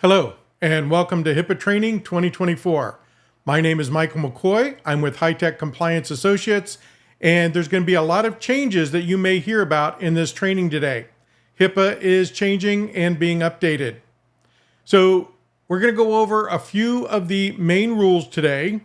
Hello, and welcome to HIPAA Training 2024. My name is Michael McCoy. I'm with HITECH Associates, and there's going to be a lot of changes that you may hear about in this training today. HIPAA is changing and being updated. So we're going to go over a few of the main rules today.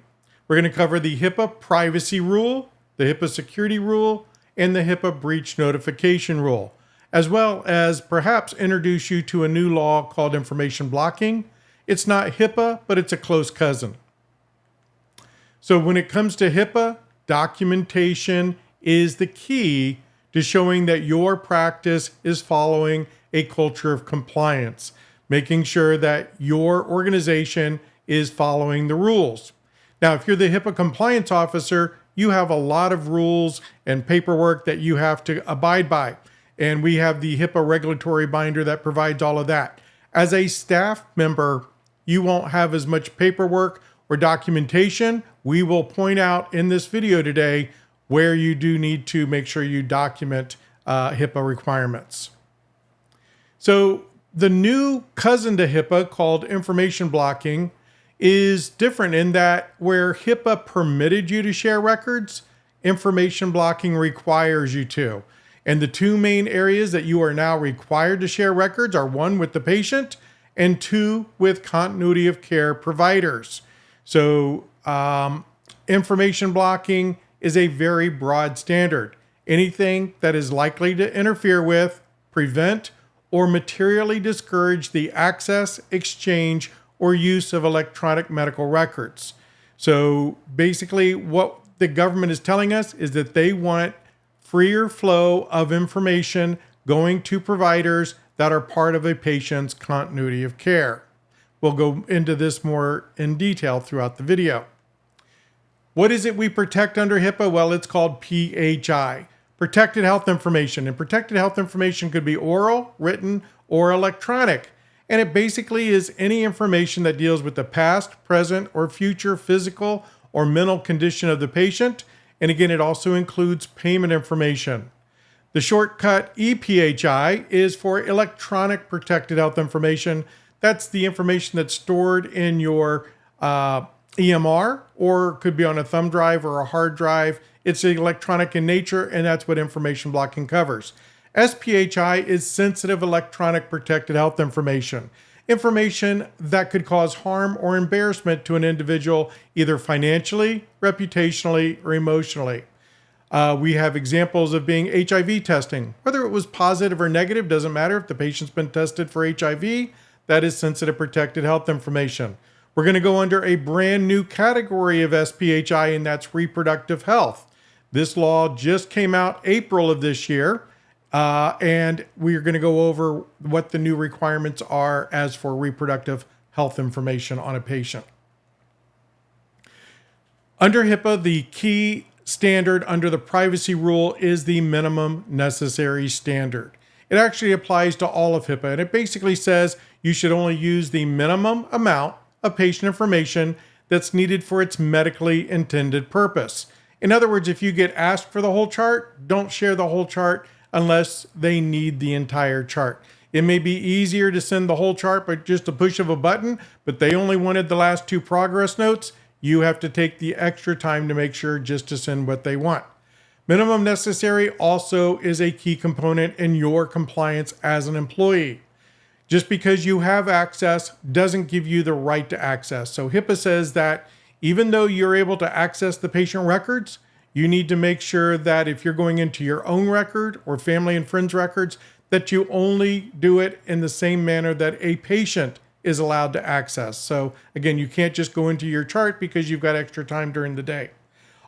We're going to cover the HIPAA Privacy Rule, the HIPAA Security Rule, and the HIPAA Breach Notification Rule, as well as perhaps introduce you to a new law called information blocking. It's not HIPAA, but it's a close cousin. So when it comes to HIPAA, documentation is the key to showing that your practice is following a culture of compliance, making sure that your organization is following the rules. Now, if you're the HIPAA compliance officer, you have a lot of rules and paperwork that you have to abide by. And we have the HIPAA regulatory binder that provides all of that. As a staff member, you won't have as much paperwork or documentation. We will point out in this video today where you do need to make sure you document HIPAA requirements. So the new cousin to HIPAA called information blocking is different in that where HIPAA permitted you to share records, information blocking requires you to. And the two main areas that you are now required to share records are one with the patient and two with continuity of care providers. So information blocking is a very broad standard. Anything that is likely to interfere with, prevent, or materially discourage the access, exchange, or use of electronic medical records. So basically what the government is telling us is that they want freer flow of information going to providers that are part of a patient's continuity of care. We'll go into this more in detail throughout the video. What is it we protect under HIPAA? Well, it's called PHI, Protected Health Information. And protected health information could be oral, written, or electronic. And it basically is any information that deals with the past, present, or future physical or mental condition of the patient. And again, it also includes payment information. The shortcut EPHI is for electronic protected health information. That's the information that's stored in your EMR, or could be on a thumb drive or a hard drive. It's electronic in nature, and that's what information blocking covers. SPHI is sensitive electronic protected health information. Information that could cause harm or embarrassment to an individual, either financially, reputationally, or emotionally. We have examples of being HIV testing. Whether it was positive or negative, doesn't matter. If the patient's been tested for HIV, that is sensitive protected health information. We're going to go under a brand new category of SPHI, and that's reproductive health. This law just came out April of this year. And we're going to go over what the new requirements are as for reproductive health information on a patient. Under HIPAA, the key standard under the privacy rule is the minimum necessary standard. It actually applies to all of HIPAA, and it basically says you should only use the minimum amount of patient information that's needed for its medically intended purpose. In other words, if you get asked for the whole chart, don't share the whole chart unless they need the entire chart. It may be easier to send the whole chart by just a push of a button, but they only wanted the last two progress notes. You have to take the extra time to make sure just to send what they want. Minimum necessary also is a key component in your compliance as an employee. Just because you have access doesn't give you the right to access. So HIPAA says that even though you're able to access the patient records, you need to make sure that if you're going into your own record or family and friends records, that you only do it in the same manner that a patient is allowed to access. So again, you can't just go into your chart because you've got extra time during the day.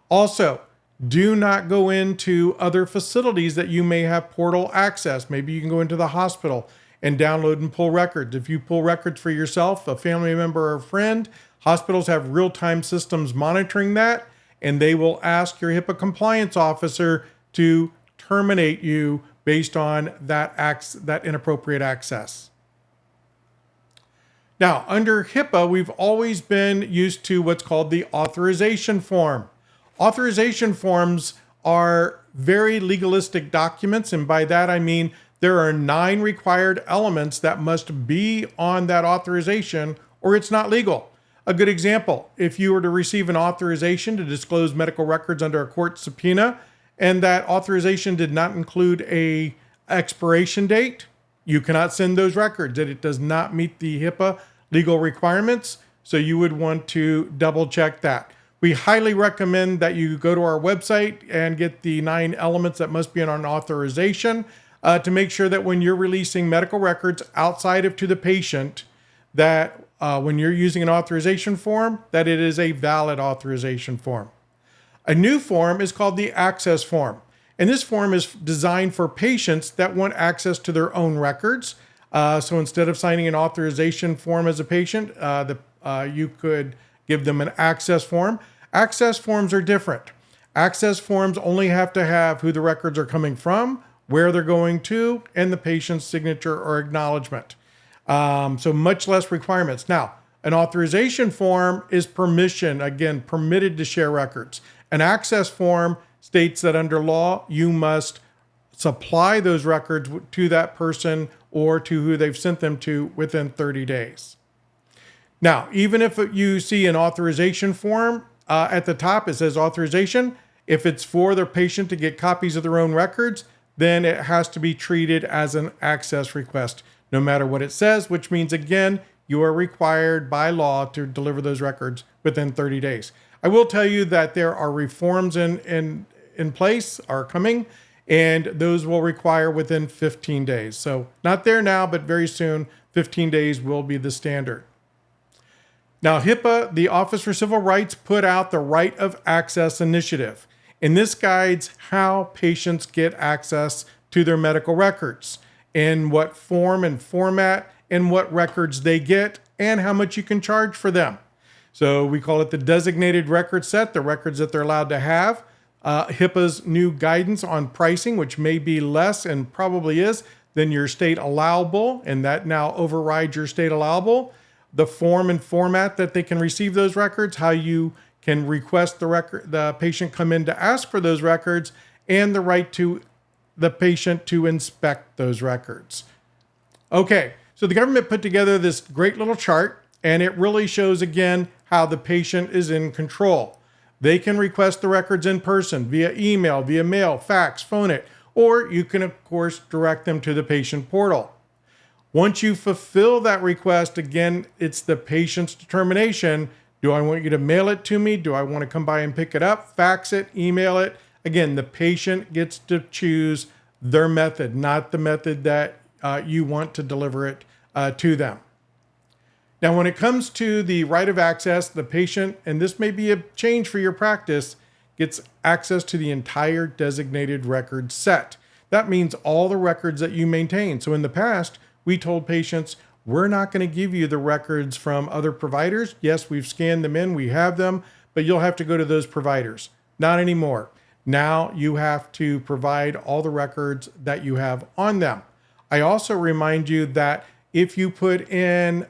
Also, do not go into other facilities that you may have portal access. Maybe you can go into the hospital and download and pull records. If you pull records for yourself, a family member, or a friend, hospitals have real-time systems monitoring that, and they will ask your HIPAA compliance officer to terminate you based on that inappropriate access. Now, under HIPAA, we've always been used to what's called the authorization form. Authorization forms are very legalistic documents, and by that I mean there are 9 required elements that must be on that authorization or it's not legal. A good example, if you were to receive an authorization to disclose medical records under a court subpoena and that authorization did not include a expiration date, you cannot send those records, that it does not meet the HIPAA legal requirements. So you would want to double check that. We highly recommend that you go to our website and get the 9 elements that must be on an authorization to make sure that when you're releasing medical records outside of to the patient, that when you're using an authorization form, that it is a valid authorization form. A new form is called the access form. And this form is designed for patients that want access to their own records. So instead of signing an authorization form as a patient, you could give them an access form. Access forms are different. Access forms only have to have who the records are coming from, where they're going to, and the patient's signature or acknowledgement. So much less requirements. Now, an authorization form is permission, again, permitted to share records. An access form states that under law, you must supply those records to that person or to who they've sent them to within 30 days. Now, even if you see an authorization form, at the top it says authorization. If it's for the patient to get copies of their own records, then it has to be treated as an access request, no matter what it says, which means, again, you are required by law to deliver those records within 30 days. I will tell you that there are reforms in place, are coming, and those will require within 15 days. So not there now, but very soon, 15 days will be the standard. Now, HIPAA, the Office for Civil Rights, put out the Right of Access Initiative, and this guides how patients get access to their medical records, in what form and format, and what records they get, and how much you can charge for them. So we call it the designated record set, the records that they're allowed to have. HIPAA's new guidance on pricing, which may be less and probably is than your state allowable, and that now overrides your state allowable. The form and format that they can receive those records, how you can request the patient come in to ask for those records, and the right to the patient to inspect those records. Okay, so the government put together this great little chart, and it really shows again how the patient is in control. They can request the records in person, via email, via mail, fax, phone it, or you can, of course, direct them to the patient portal. Once you fulfill that request, again, it's the patient's determination. Do I want you to mail it to me? Do I want to come by and pick it up, fax it, email it? Again, the patient gets to choose their method, not the method that you want to deliver it to them. Now, when it comes to the right of access, the patient, and this may be a change for your practice, gets access to the entire designated record set. That means all the records that you maintain. So in the past, we told patients, we're not going to give you the records from other providers. Yes, we've scanned them in, we have them, but you'll have to go to those providers. Not anymore. Now you have to provide all the records that you have on them. I also remind you that if you put in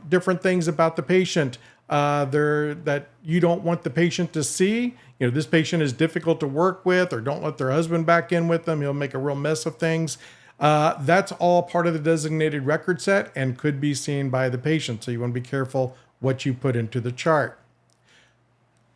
different things about the patient that you don't want the patient to see, this patient is difficult to work with, or don't let their husband back in with them, he'll make a real mess of things. That's all part of the designated record set and could be seen by the patient. So you want to be careful what you put into the chart.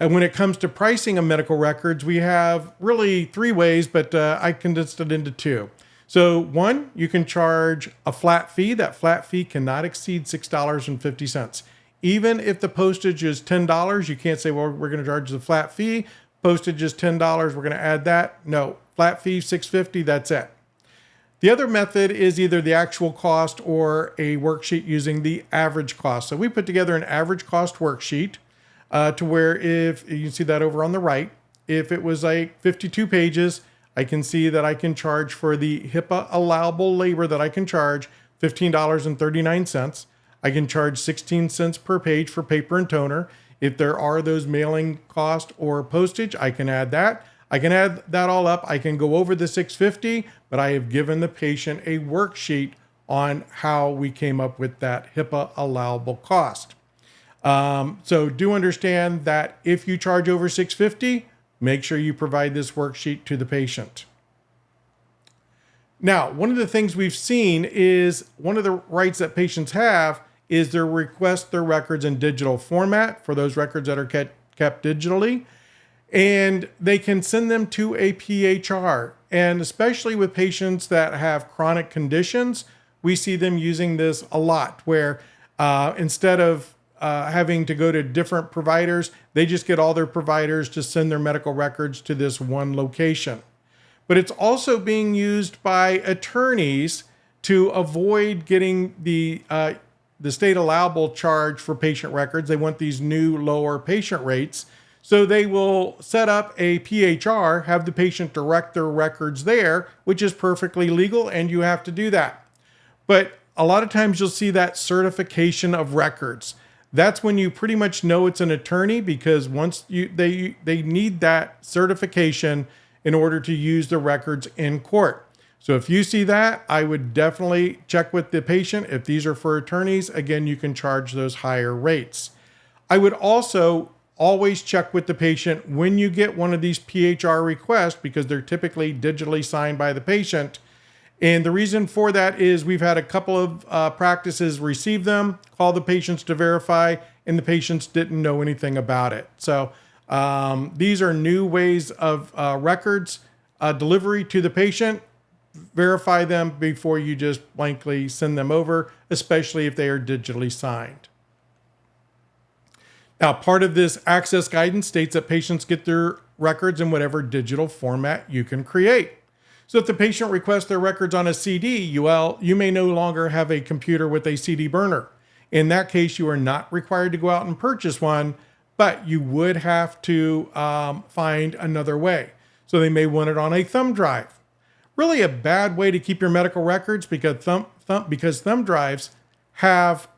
And when it comes to pricing of medical records, we have really 3 ways, but I condensed it into 2. So 1, you can charge a flat fee. That flat fee cannot exceed $6.50. Even if the postage is $10, you can't say, well, we're going to charge the flat fee. Postage is $10, we're going to add that. No, flat fee, $6.50, that's it. The other method is either the actual cost or a worksheet using the average cost. So we put together an average cost worksheet to where, if you can see that over on the right, if it was like 52 pages, I can see that I can charge for the HIPAA allowable labor that I can charge $15.39. I can charge 16 cents per page for paper and toner. If there are those mailing cost or postage, I can add that. I can add that all up. I can go over the $6.50, but I have given the patient a worksheet on how we came up with that HIPAA allowable cost. So do understand that if you charge over $6.50, make sure you provide this worksheet to the patient. Now, one of the things we've seen is one of the rights that patients have is to request their records in digital format for those records that are kept digitally. And they can send them to a PHR. And especially with patients that have chronic conditions, we see them using this a lot, where instead of having to go to different providers, they just get all their providers to send their medical records to this one location. But it's also being used by attorneys to avoid getting the state allowable charge for patient records. They want these new lower patient rates. So they will set up a PHR, have the patient direct their records there, which is perfectly legal, and you have to do that. But a lot of times you'll see that certification of records. That's when you pretty much know it's an attorney, because once they need that certification in order to use the records in court. So if you see that, I would definitely check with the patient. If these are for attorneys, again, you can charge those higher rates. I would also always check with the patient when you get one of these PHR requests, because they're typically digitally signed by the patient. And the reason for that is we've had a couple of practices receive them, call the patients to verify, and the patients didn't know anything about it. So these are new ways of records delivery to the patient. Verify them before you just blankly send them over, especially if they are digitally signed. Now, part of this access guidance states that patients get their records in whatever digital format you can create. So if the patient requests their records on a CD, well, you may no longer have a computer with a CD burner. In that case, you are not required to go out and purchase one, but you would have to find another way. So they may want it on a thumb drive. Really a bad way to keep your medical records, because thumb drives have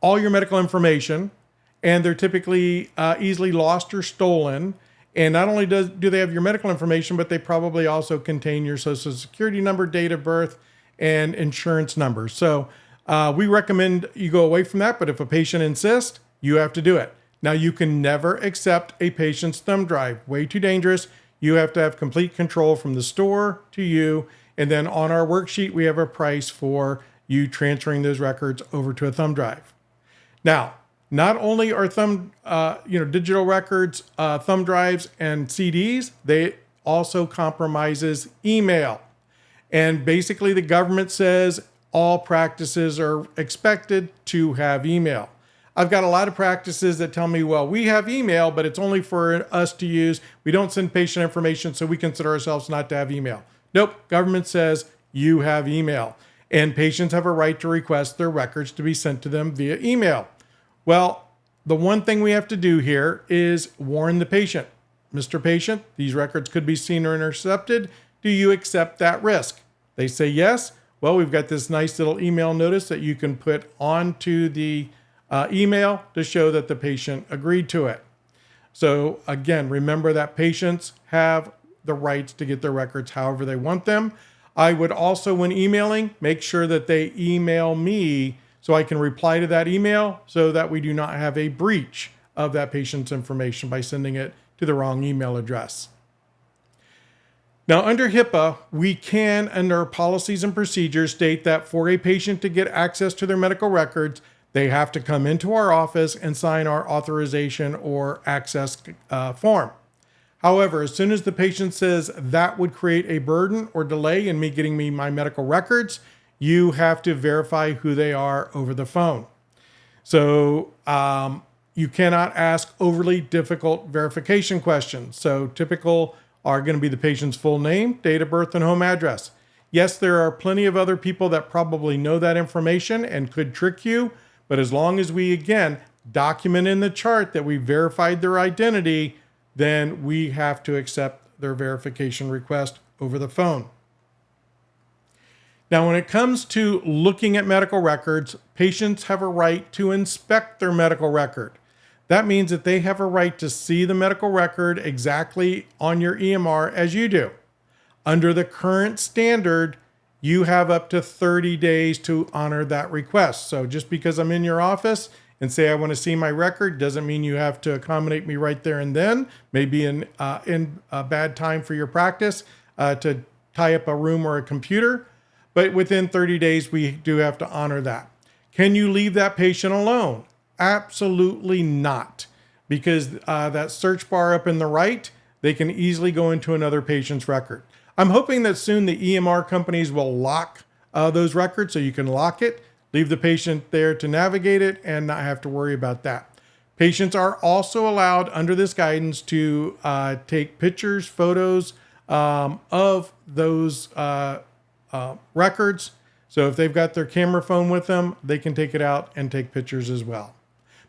all your medical information, and they're typically easily lost or stolen. And not only do they have your medical information, but they probably also contain your social security number, date of birth, and insurance number. So we recommend you go away from that, but if a patient insists, you have to do it. Now, you can never accept a patient's thumb drive. Way too dangerous. You have to have complete control from the store to you. And then on our worksheet, we have a price for you transferring those records over to a thumb drive. Now, not only are digital records, thumb drives, and CDs, they also compromises email. And basically the government says all practices are expected to have email. I've got a lot of practices that tell me, well, we have email, but it's only for us to use. We don't send patient information, so we consider ourselves not to have email. Nope, government says you have email. And patients have a right to request their records to be sent to them via email. Well, the one thing we have to do here is warn the patient. Mr. Patient, these records could be seen or intercepted. Do you accept that risk? They say yes. Well, we've got this nice little email notice that you can put onto the email to show that the patient agreed to it. So again, remember that patients have the rights to get their records however they want them. I would also, when emailing, make sure that they email me so I can reply to that email so that we do not have a breach of that patient's information by sending it to the wrong email address. Now, under HIPAA, we can, under our policies and procedures, state that for a patient to get access to their medical records, they have to come into our office and sign our authorization or access form. However, as soon as the patient says that would create a burden or delay in me getting my medical records, you have to verify who they are over the phone. So you cannot ask overly difficult verification questions. So typical are going to be the patient's full name, date of birth, and home address. Yes, there are plenty of other people that probably know that information and could trick you, but as long as we, again, document in the chart that we verified their identity, then we have to accept their verification request over the phone. Now, when it comes to looking at medical records, patients have a right to inspect their medical record. That means that they have a right to see the medical record exactly on your EMR as you do. Under the current standard, you have up to 30 days to honor that request. So just because I'm in your office and say I want to see my record doesn't mean you have to accommodate me right there and then. Maybe in a bad time for your practice to tie up a room or a computer, but within 30 days, we do have to honor that. Can you leave that patient alone? Absolutely not, because that search bar up in the right, they can easily go into another patient's record. I'm hoping that soon the EMR companies will lock those records so you can lock it, leave the patient there to navigate it, and not have to worry about that. Patients are also allowed under this guidance to take pictures, photos of those records. So if they've got their camera phone with them, they can take it out and take pictures as well.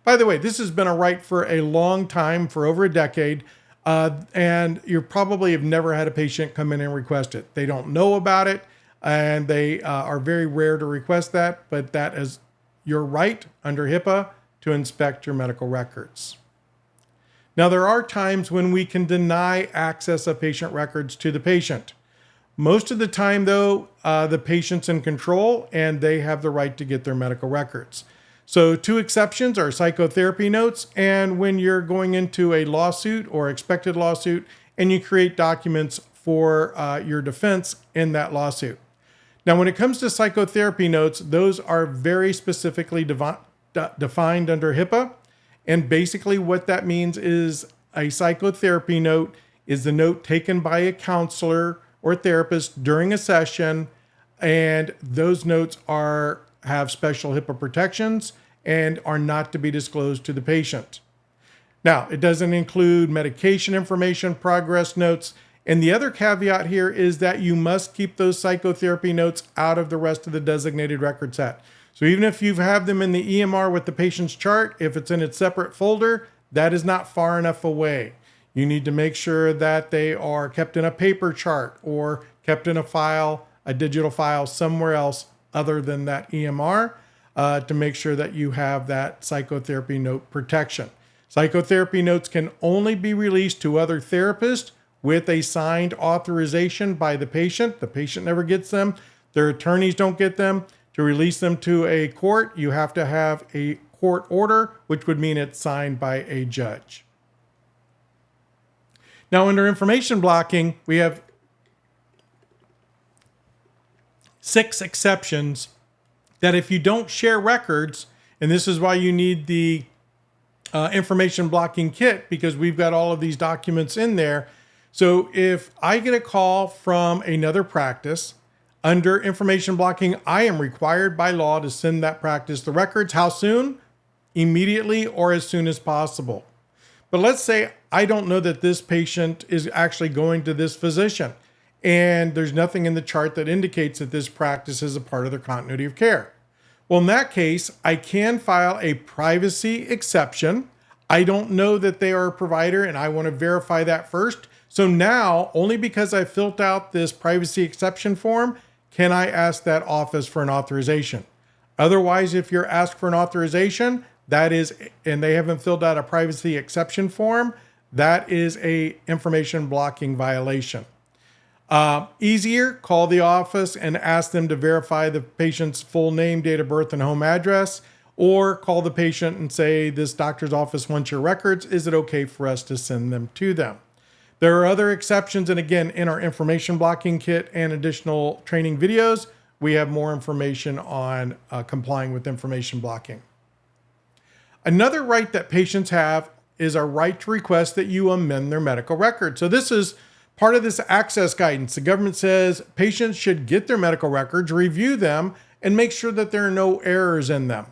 By the way, this has been a right for a long time, for over a decade, and you probably have never had a patient come in and request it. They don't know about it, and they are very rare to request that, but that is your right under HIPAA to inspect your medical records. Now, there are times when we can deny access of patient records to the patient. Most of the time, though, the patient's in control and they have the right to get their medical records. So 2 exceptions are psychotherapy notes and when you're going into a lawsuit or expected lawsuit and you create documents for your defense in that lawsuit. Now, when it comes to psychotherapy notes, those are very specifically defined under HIPAA. And basically what that means is a psychotherapy note is the note taken by a counselor or therapist during a session, and those notes have special HIPAA protections and are not to be disclosed to the patient. Now, it doesn't include medication information, progress notes, and the other caveat here is that you must keep those psychotherapy notes out of the rest of the designated record set. So even if you have them in the EMR with the patient's chart, if it's in its separate folder, that is not far enough away. You need to make sure that they are kept in a paper chart or kept in a file, a digital file somewhere else other than that EMR to make sure that you have that psychotherapy note protection. Psychotherapy notes can only be released to other therapists with a signed authorization by the patient. The patient never gets them. Their attorneys don't get them. To release them to a court, you have to have a court order, which would mean it's signed by a judge. Now, under information blocking, we have 6 exceptions that if you don't share records, and this is why you need the information blocking kit, because we've got all of these documents in there. So if I get a call from another practice, under information blocking, I am required by law to send that practice the records. How soon? Immediately or as soon as possible. But let's say I don't know that this patient is actually going to this physician, and there's nothing in the chart that indicates that this practice is a part of their continuity of care. Well, in that case, I can file a privacy exception. I don't know that they are a provider, and I want to verify that first. So now, only because I filled out this privacy exception form, can I ask that office for an authorization. Otherwise, if you're asked for an authorization, that is, and they haven't filled out a privacy exception form, that is a information blocking violation. Easier, call the office and ask them to verify the patient's full name, date of birth, and home address, or call the patient and say, this doctor's office wants your records. Is it okay for us to send them to them? There are other exceptions, and again, in our information blocking kit and additional training videos, we have more information on complying with information blocking. Another right that patients have is a right to request that you amend their medical record. So this is part of this access guidance. The government says patients should get their medical records, review them, and make sure that there are no errors in them.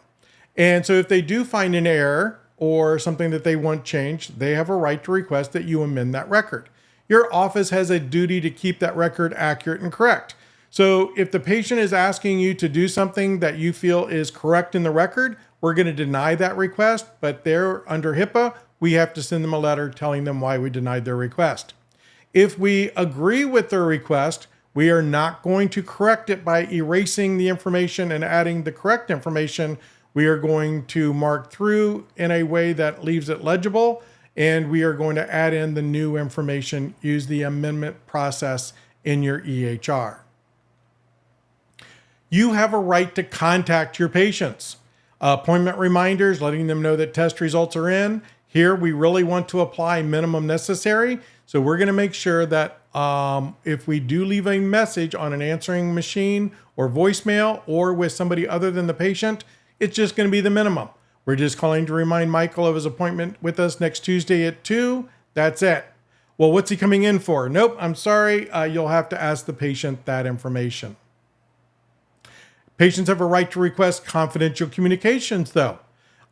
And so if they do find an error or something that they want changed, they have a right to request that you amend that record. Your office has a duty to keep that record accurate and correct. So if the patient is asking you to do something that you feel is correct in the record, we're going to deny that request, but they're under HIPAA, we have to send them a letter telling them why we denied their request. If we agree with their request, we are not going to correct it by erasing the information and adding the correct information. We are going to mark through in a way that leaves it legible, and we are going to add in the new information, use the amendment process in your EHR. You have a right to contact your patients. Appointment reminders, letting them know that test results are in. Here, we really want to apply minimum necessary. So we're going to make sure that if we do leave a message on an answering machine or voicemail or with somebody other than the patient, it's just going to be the minimum. We're just calling to remind Michael of his appointment with us next Tuesday at 2. That's it. Well, what's he coming in for? Nope, I'm sorry. You'll have to ask the patient that information. Patients have a right to request confidential communications, though.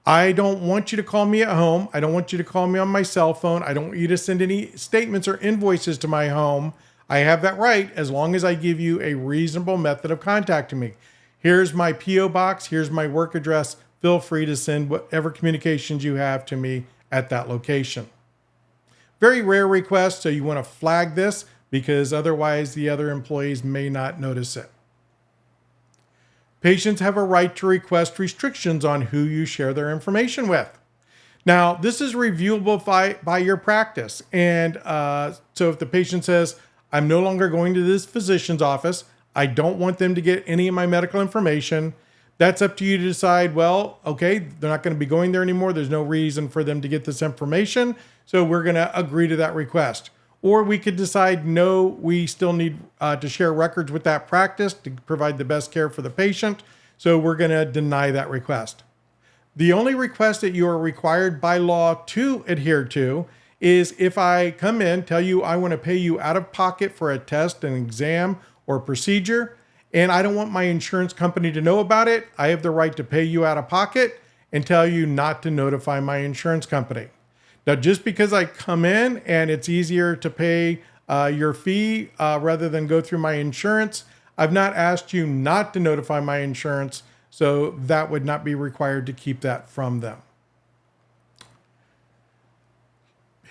I don't want you to call me at home. I don't want you to call me on my cell phone. I don't want you to send any statements or invoices to my home. I have that right as long as I give you a reasonable method of contacting me. Here's my P.O. box. Here's my work address. Feel free to send whatever communications you have to me at that location. Very rare request, so you want to flag this because otherwise the other employees may not notice it. Patients have a right to request restrictions on who you share their information with. Now, this is reviewable by your practice. And so if the patient says, I'm no longer going to this physician's office, I don't want them to get any of my medical information, that's up to you to decide, well, okay, they're not going to be going there anymore. There's no reason for them to get this information. So we're going to agree to that request. Or we could decide, no, we still need to share records with that practice to provide the best care for the patient. So we're going to deny that request. The only request that you are required by law to adhere to is if I come in, tell you I want to pay you out of pocket for a test, an exam, or procedure, and I don't want my insurance company to know about it, I have the right to pay you out of pocket and tell you not to notify my insurance company. Now, just because I come in and it's easier to pay your fee rather than go through my insurance, I've not asked you not to notify my insurance, so that would not be required to keep that from them.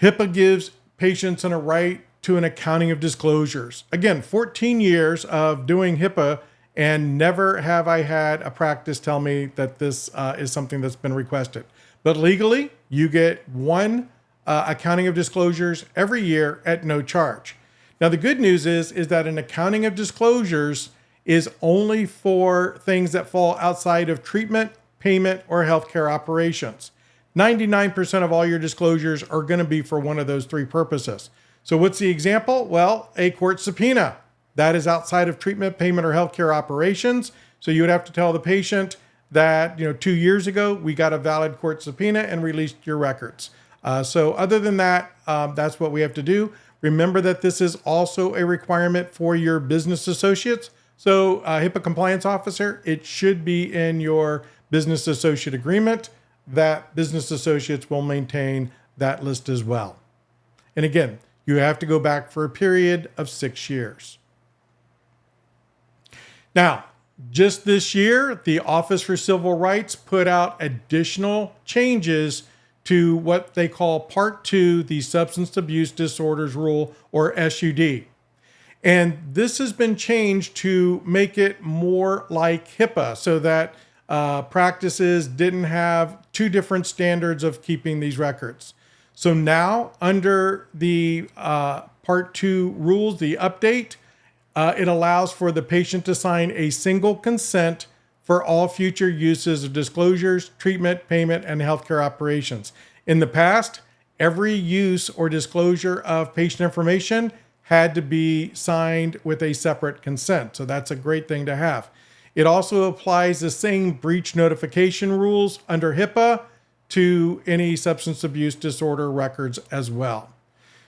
HIPAA gives patients a right to an accounting of disclosures. Again, 14 years of doing HIPAA, and never have I had a practice tell me that this is something that's been requested. But legally, you get one accounting of disclosures every year at no charge. Now, the good news is that an accounting of disclosures is only for things that fall outside of treatment, payment, or healthcare operations. 99% of all your disclosures are going to be for one of those three purposes. So what's the example? Well, a court subpoena. That is outside of treatment, payment, or healthcare operations. So you would have to tell the patient that 2 years ago, we got a valid court subpoena and released your records. So other than that, that's what we have to do. Remember that this is also a requirement for your business associates. So HIPAA compliance officer, it should be in your business associate agreement that business associates will maintain that list as well. And again, you have to go back for a period of 6 years. Now, just this year, the Office for Civil Rights put out additional changes to what they call Part 2, the Substance Abuse Disorders Rule, or SUD. And this has been changed to make it more like HIPAA so that practices didn't have two different standards of keeping these records. So now, under the Part 2 rules, the update, it allows for the patient to sign a single consent for all future uses of disclosures, treatment, payment, and healthcare operations. In the past, every use or disclosure of patient information had to be signed with a separate consent. So that's a great thing to have. It also applies the same breach notification rules under HIPAA to any substance abuse disorder records as well.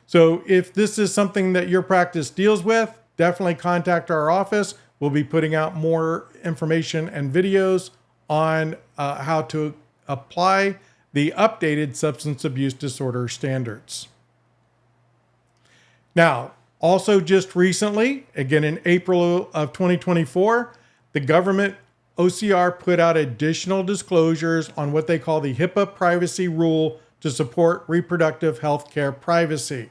So if this is something that your practice deals with, definitely contact our office. We'll be putting out more information and videos on how to apply the updated substance abuse disorder standards. Now, also just recently, again in April of 2024, the government OCR put out additional disclosures on what they call the HIPAA privacy rule to support reproductive health care privacy.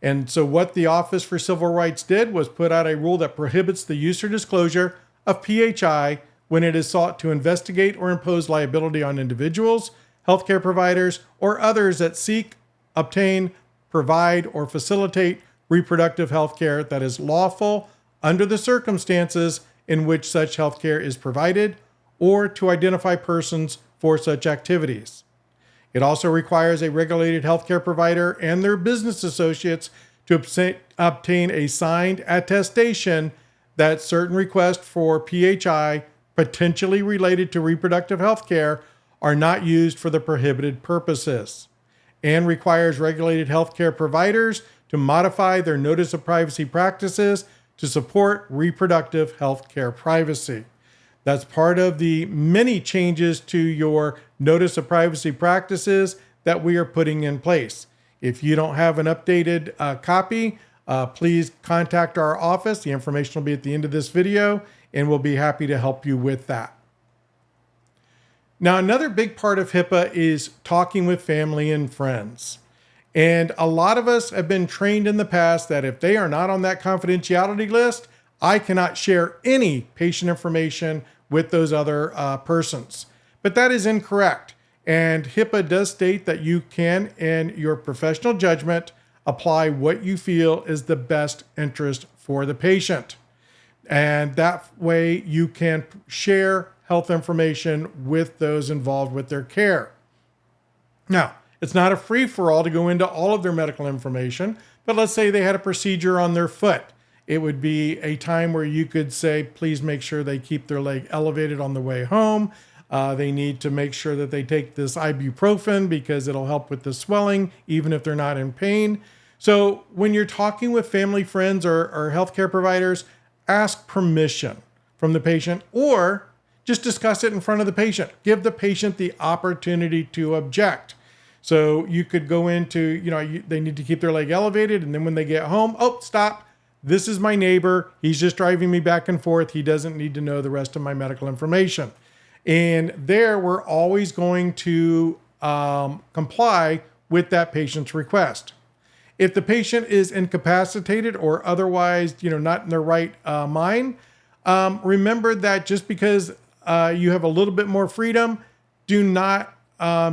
And so what the Office for Civil Rights did was put out a rule that prohibits the use or disclosure of PHI when it is sought to investigate or impose liability on individuals, healthcare providers, or others that seek, obtain, provide, or facilitate reproductive health care that is lawful under the circumstances in which such healthcare is provided, or to identify persons for such activities. It also requires a regulated healthcare provider and their business associates to obtain a signed attestation that certain requests for PHI potentially related to reproductive health care are not used for the prohibited purposes, and requires regulated healthcare providers to modify their notice of privacy practices to support reproductive health care privacy. That's part of the many changes to your notice of privacy practices that we are putting in place. If you don't have an updated copy, please contact our office. The information will be at the end of this video, and we'll be happy to help you with that. Now, another big part of HIPAA is talking with family and friends. And a lot of us have been trained in the past that if they are not on that confidentiality list, I cannot share any patient information with those other persons. But that is incorrect. And HIPAA does state that you can, in your professional judgment, apply what you feel is the best interest for the patient. And that way you can share health information with those involved with their care. Now, it's not a free-for-all to go into all of their medical information, but let's say they had a procedure on their foot. It would be a time where you could say, please make sure they keep their leg elevated on the way home. They need to make sure that they take this ibuprofen because it'll help with the swelling, even if they're not in pain. So when you're talking with family, friends, or healthcare providers, ask permission from the patient, or just discuss it in front of the patient. Give the patient the opportunity to object. So you could go into, they need to keep their leg elevated, and then when they get home, oh, stop. This is my neighbor. He's just driving me back and forth. He doesn't need to know the rest of my medical information. And there, we're always going to comply with that patient's request. If the patient is incapacitated or otherwise, not in their right mind, remember that just because you have a little bit more freedom, do not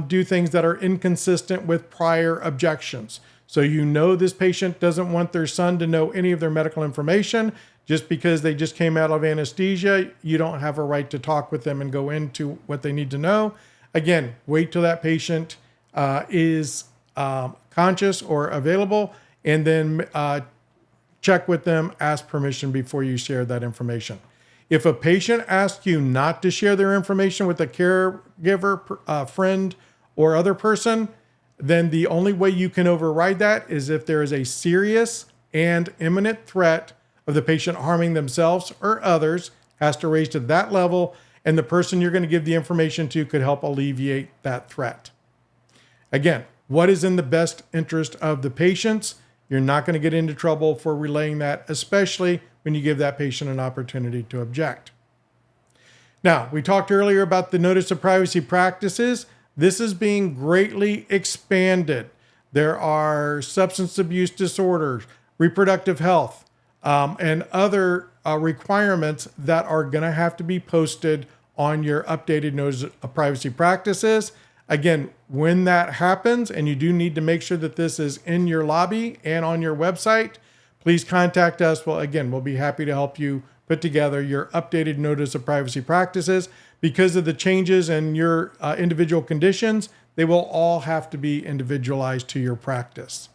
do things that are inconsistent with prior objections. So this patient doesn't want their son to know any of their medical information. Just because they just came out of anesthesia, you don't have a right to talk with them and go into what they need to know. Again, wait till that patient is conscious or available, and then check with them, ask permission before you share that information. If a patient asks you not to share their information with a caregiver, friend, or other person, then the only way you can override that is if there is a serious and imminent threat of the patient harming themselves or others, has to raise to that level, and the person you're going to give the information to could help alleviate that threat. Again, what is in the best interest of the patients? You're not going to get into trouble for relaying that, especially when you give that patient an opportunity to object. Now, we talked earlier about the notice of privacy practices. This is being greatly expanded. There are substance abuse disorders, reproductive health, and other requirements that are going to have to be posted on your updated notice of privacy practices. Again, when that happens, and you do need to make sure that this is in your lobby and on your website, please contact us. Well, again, we'll be happy to help you put together your updated notice of privacy practices. Because of the changes in your individual conditions, they will all have to be individualized to your practice.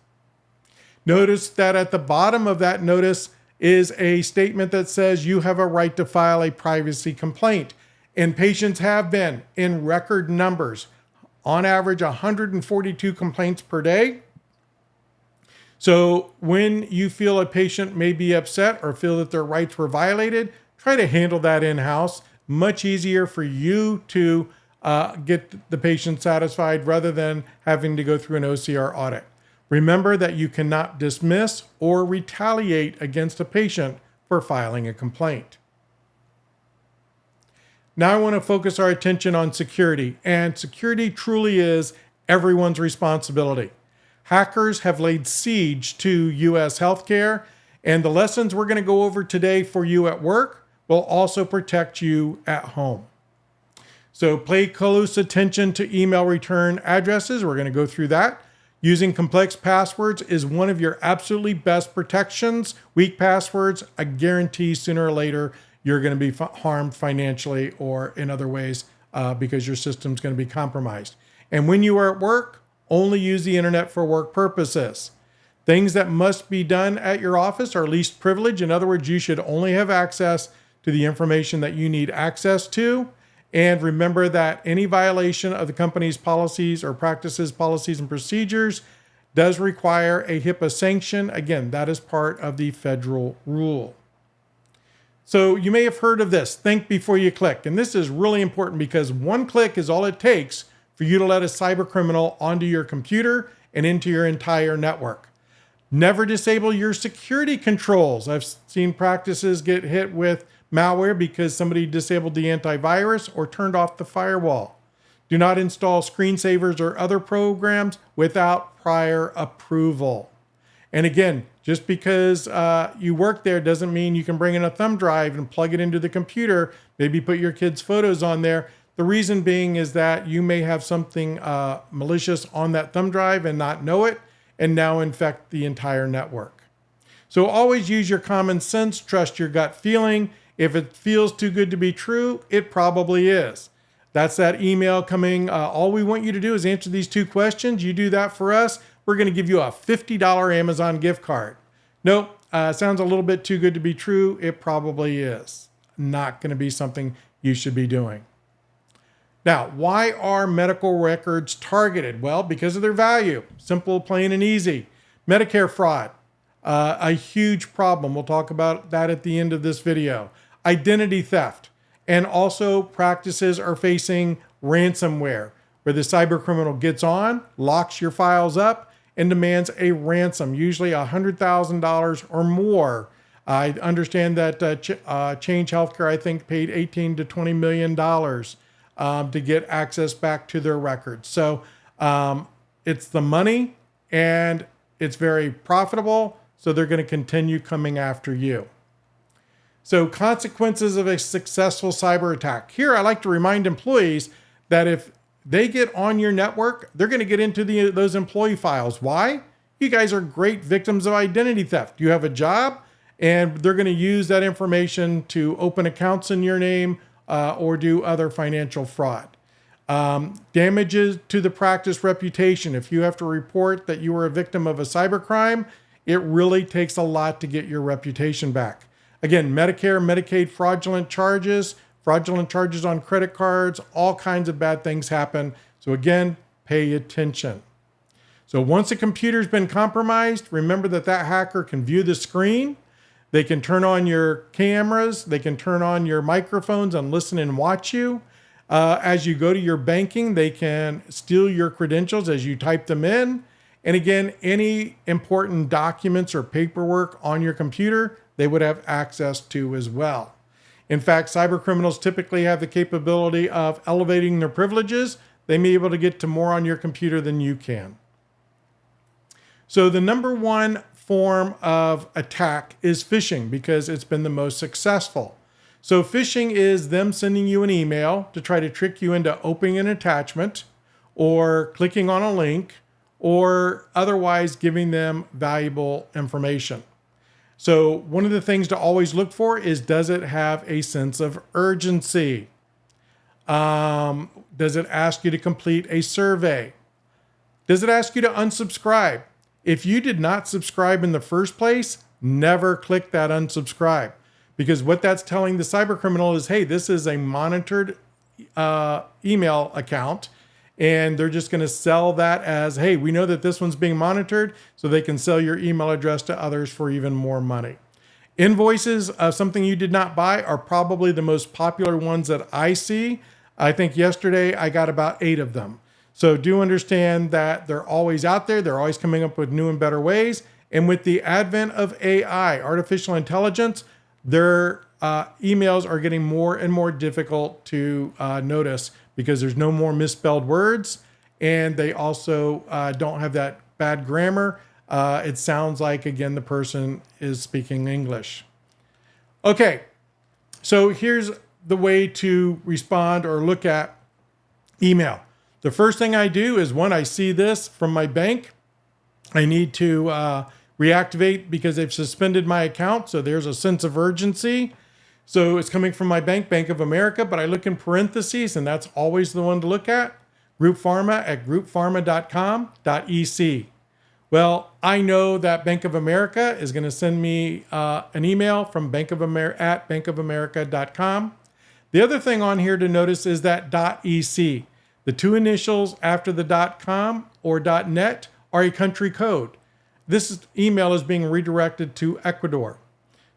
Notice that at the bottom of that notice is a statement that says you have a right to file a privacy complaint. And patients have been in record numbers, on average 142 complaints per day. So when you feel a patient may be upset or feel that their rights were violated, try to handle that in-house. Much easier for you to get the patient satisfied rather than having to go through an OCR audit. Remember that you cannot dismiss or retaliate against a patient for filing a complaint. Now I want to focus our attention on security, and security truly is everyone's responsibility. Hackers have laid siege to U.S. healthcare, and the lessons we're going to go over today for you at work will also protect you at home. So pay close attention to email return addresses. We're going to go through that. Using complex passwords is one of your absolutely best protections. Weak passwords, I guarantee sooner or later you're going to be harmed financially or in other ways because your system's going to be compromised. And when you are at work, only use the internet for work purposes. Things that must be done at your office are least privilege. In other words, you should only have access to the information that you need access to. And remember that any violation of the company's policies or practices, policies, and procedures does require a HIPAA sanction. Again, that is part of the federal rule. So you may have heard of this, think before you click. And this is really important because one click is all it takes for you to let a cyber criminal onto your computer and into your entire network. Never disable your security controls. I've seen practices get hit with malware because somebody disabled the antivirus or turned off the firewall. Do not install screensavers or other programs without prior approval. And again, just because you work there doesn't mean you can bring in a thumb drive and plug it into the computer, maybe put your kids' photos on there. The reason being is that you may have something malicious on that thumb drive and not know it, and now infect the entire network. So always use your common sense, trust your gut feeling. If it feels too good to be true, it probably is. That's that email coming. All we want you to do is answer these 2 questions. You do that for us, we're going to give you a $50 Amazon gift card. Nope, sounds a little bit too good to be true. It probably is. Not going to be something you should be doing. Now, why are medical records targeted? Well, because of their value. Simple, plain, and easy. Medicare fraud, a huge problem. We'll talk about that at the end of this video. Identity theft, and also practices are facing ransomware, where the cyber criminal gets on, locks your files up, and demands a ransom, usually $100,000 or more. I understand that Change Healthcare, I think, paid $18 to $20 million to get access back to their records. So it's the money and it's very profitable. So they're going to continue coming after you. So consequences of a successful cyber attack. Here, I like to remind employees that if they get on your network, they're going to get into those employee files. Why? You guys are great victims of identity theft. You have a job and they're going to use that information to open accounts in your name, or do other financial fraud. Damages to the practice reputation. If you have to report that you were a victim of a cybercrime, it really takes a lot to get your reputation back. Again, Medicare, Medicaid fraudulent charges on credit cards, all kinds of bad things happen. So again, pay attention. So once a computer's been compromised, remember that hacker can view the screen. They can turn on your cameras. They can turn on your microphones and listen and watch you. As you go to your banking, they can steal your credentials as you type them in. And again, any important documents or paperwork on your computer, they would have access to as well. In fact, cyber criminals typically have the capability of elevating their privileges. They may be able to get to more on your computer than you can. So the number one form of attack is phishing because it's been the most successful. So phishing is them sending you an email to try to trick you into opening an attachment or clicking on a link or otherwise giving them valuable information. So one of the things to always look for is, does it have a sense of urgency? Does it ask you to complete a survey? Does it ask you to unsubscribe? If you did not subscribe in the first place, never click that unsubscribe, because what that's telling the cyber criminal is, hey, this is a monitored email account, and they're just going to sell that as, hey, we know that this one's being monitored, so they can sell your email address to others for even more money. Invoices of something you did not buy are probably the most popular ones that I see. I think yesterday I got about 8 of them. So do understand that they're always out there. They're always coming up with new and better ways. And with the advent of AI, artificial intelligence, their emails are getting more and more difficult to notice because there's no more misspelled words. And they also don't have that bad grammar. It sounds like, again, the person is speaking English. Okay, so here's the way to respond or look at email. The first thing I do is when I see this from my bank, I need to reactivate because they've suspended my account. So there's a sense of urgency. So it's coming from my bank, Bank of America, but I look in parentheses and that's always the one to look at. grouppharma@grouppharma.com.ec. Well, I know that Bank of America is going to send me an email from bankofamerica@bankofamerica.com. The other thing on here to notice is that .ec. The two initials after the .com or .net are a country code. This email is being redirected to Ecuador.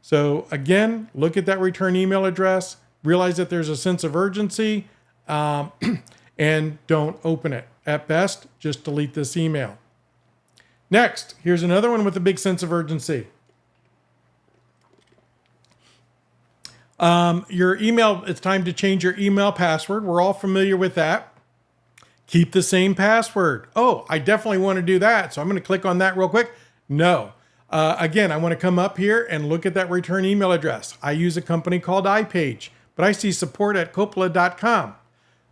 So again, look at that return email address, realize that there's a sense of urgency, and don't open it. At best, just delete this email. Next, here's another one with a big sense of urgency. Your email, it's time to change your email password. We're all familiar with that. Keep the same password. Oh, I definitely want to do that. So I'm going to click on that real quick. No. Again, I want to come up here and look at that return email address. I use a company called iPage, but I see support@coppola.com.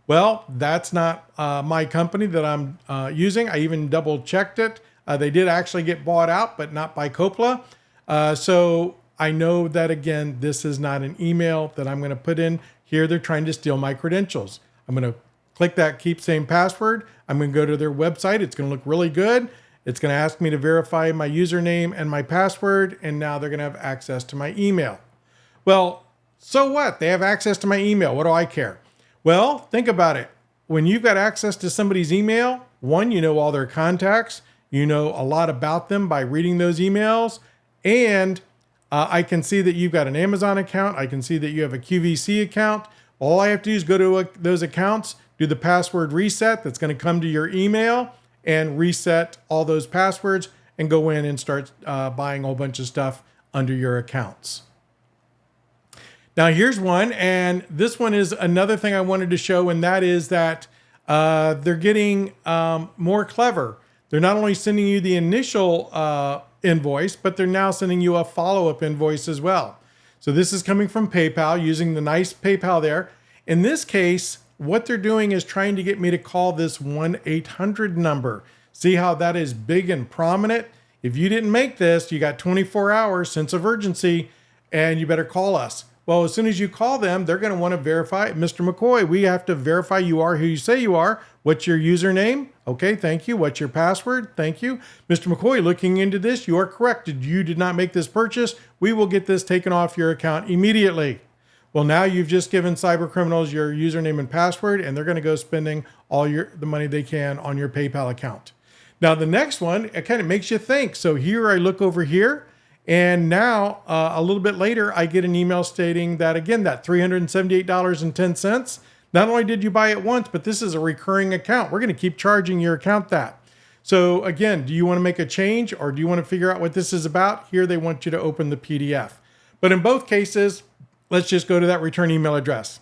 Well, that's not my company that I'm using. I even double checked it. They did actually get bought out, but not by Coppola. So I know that, again, this is not an email that I'm going to put in here. They're trying to steal my credentials. I'm going to click that keep same password. I'm going to go to their website. It's going to look really good. It's going to ask me to verify my username and my password. And now they're going to have access to my email. Well, so what? They have access to my email. What do I care? Well, think about it. When you've got access to somebody's email, one, you know all their contacts. You know a lot about them by reading those emails. And I can see that you've got an Amazon account. I can see that you have a QVC account. All I have to do is go to those accounts, do the password reset that's going to come to your email, and reset all those passwords and go in and start buying a whole bunch of stuff under your accounts. Now here's one, and this one is another thing I wanted to show, and that is that they're getting more clever. They're not only sending you the initial invoice, but they're now sending you a follow-up invoice as well. So this is coming from PayPal, using the nice PayPal there. In this case, what they're doing is trying to get me to call this 1-800 number. See how that is big and prominent? If you didn't make this, you got 24 hours, sense of urgency, and you better call us. Well, as soon as you call them, they're going to want to verify, Mr. McCoy, we have to verify you are who you say you are. What's your username? Okay, thank you. What's your password? Thank you. Mr. McCoy, looking into this, you are correct. You did not make this purchase. We will get this taken off your account immediately. Well, now you've just given cyber criminals your username and password, and they're going to go spending all the money they can on your PayPal account. Now, the next one, it kind of makes you think. So here I look over here, and now a little bit later, I get an email stating that, again, that $378.10, not only did you buy it once, but this is a recurring account. We're going to keep charging your account that. So again, do you want to make a change, or do you want to figure out what this is about? Here they want you to open the PDF. But in both cases, let's just go to that return email address.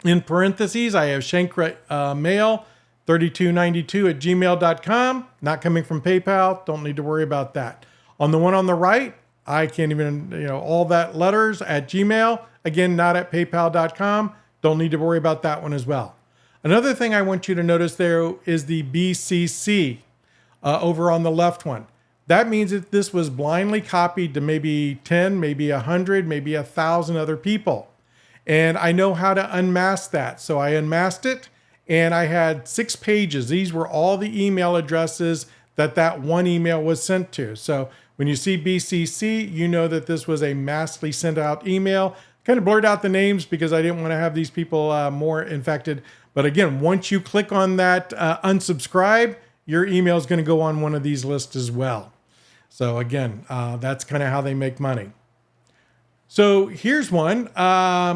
In parentheses, I have shankra3292@gmail.com, not coming from PayPal. Don't need to worry about that. On the one on the right, I can't even, all that letters at Gmail. Again, not at paypal.com. Don't need to worry about that one as well. Another thing I want you to notice there is the BCC over on the left one. That means that this was blindly copied to maybe 10, maybe 100, maybe 1,000 other people. And I know how to unmask that. So I unmasked it, and I had 6 pages. These were all the email addresses that one email was sent to. So when you see BCC, you know that this was a massively sent out email. Kind of blurred out the names because I didn't want to have these people more infected. But again, once you click on that unsubscribe, your email is going to go on one of these lists as well. So again, that's kind of how they make money. So here's one.